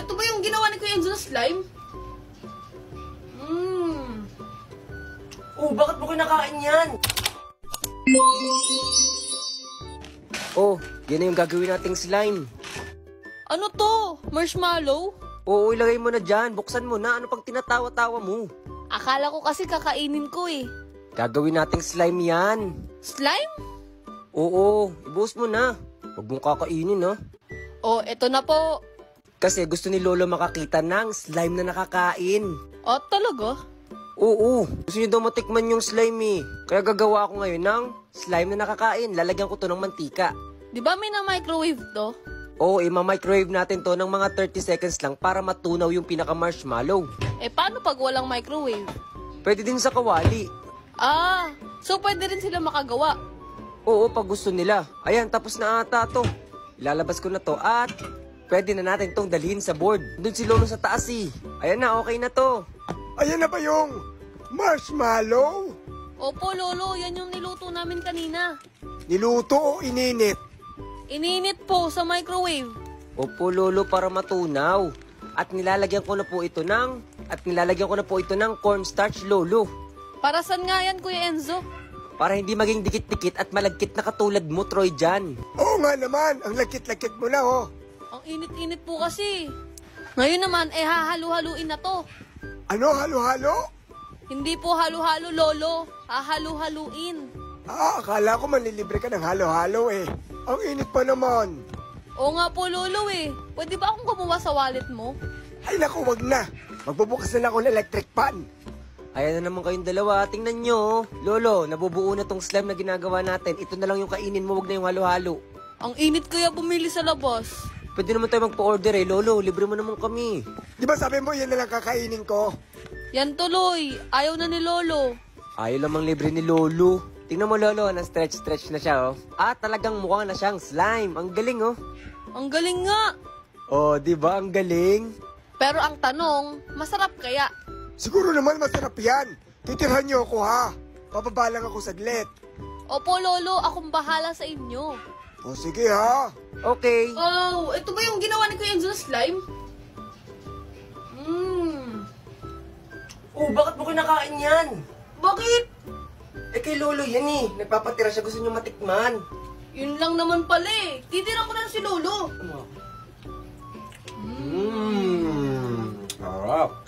ito ba yung ginawa ni Kuya Enzo na slime? Oh, bakit mo kinakain yan? Oh, yan na yung gagawin nating slime. Ano to? Marshmallow? Oo, ilagay mo na dyan. Buksan mo na. Ano pang tinatawa-tawa mo? Akala ko kasi kakainin ko eh. Gagawin nating slime yan. Slime? Oo, ibuhos mo na. Huwag mong kakainin, ha? Oh, eto na po. Kasi gusto ni Lolo makakita ng slime na nakakain. Oh, talaga? Oo, gusto niyo daw matikman yung slime eh. Kaya gagawa ako ngayon ng slime na nakakain. Lalagyan ko to ng mantika. Di ba may na-microwave to? Oo, ima-microwave natin to ng mga 30 seconds lang para matunaw yung pinaka-marshmallow. Eh, paano pag walang microwave? Pwede din sa kawali. Ah, so pwede rin sila makagawa. Oo, pag gusto nila. Ayan, tapos na ata to. Ilalabas ko na to at pwede na natin tong dalhin sa board. Doon si Lolo sa taas eh. Ayan na, okay na to. Ayan na ba yung marshmallow? Opo, Lolo, yan yung niluto namin kanina. Niluto o ininit? Ininit po sa microwave. Opo, Lolo, para matunaw. At nilalagyan ko na po ito ng cornstarch, Lolo. Para saan nga yan, Kuya Enzo? Para hindi maging dikit-dikit at malagkit na katulad mo, Troy, dyan. Oo nga naman, ang lakit-lakit mo na oh. Ang init-init po kasi. Ngayon naman, hahalu-haluin na to. Ano, halo-halo? Hindi po halo-halo, Lolo. Hahalu-haluin. Akala ko manlilibre ka ng halo-halo eh. Ang init pa naman. Oo nga po, Lolo eh. Pwede ba akong gumawa sa wallet mo? Ay naku, wag na. Magbubukas na lang ako ng electric pan. Ayan na naman kayong dalawa. Tingnan nyo. Lolo, nabubuo na tong slime na ginagawa natin. Ito na lang yung kainin mo, wag na yung halo-halo. Ang init kaya bumili sa labas. Pwede naman tayo magpa-order eh, Lolo. Libre mo naman kami. Di ba sabi mo yan na lang kakainin ko? Yan tuloy. Ayaw na ni Lolo. Ayaw lamang libre ni Lolo. Tingnan mo, Lolo, na-stretch na siya, oh. Ah, talagang mukha na siyang slime. Ang galing, oh. Ang galing nga. Oh, di ba? Ang galing. Pero ang tanong, masarap kaya? Siguro naman masarap yan. Titirhan niyo ako ha. Papabalang ako saglit. Opo, Lolo. Akong bahala sa inyo. O sige ha. Okay. Oh, ito ba yung ginawa ni Kuya Enzo na slime? Oh, bakit mo kinakain yan? Bakit? Eh, kay Lolo yan eh. Nagpapatira siya, gusto niyo matikman. Yun lang naman pala eh. Titira ko na si Lolo. Sarap.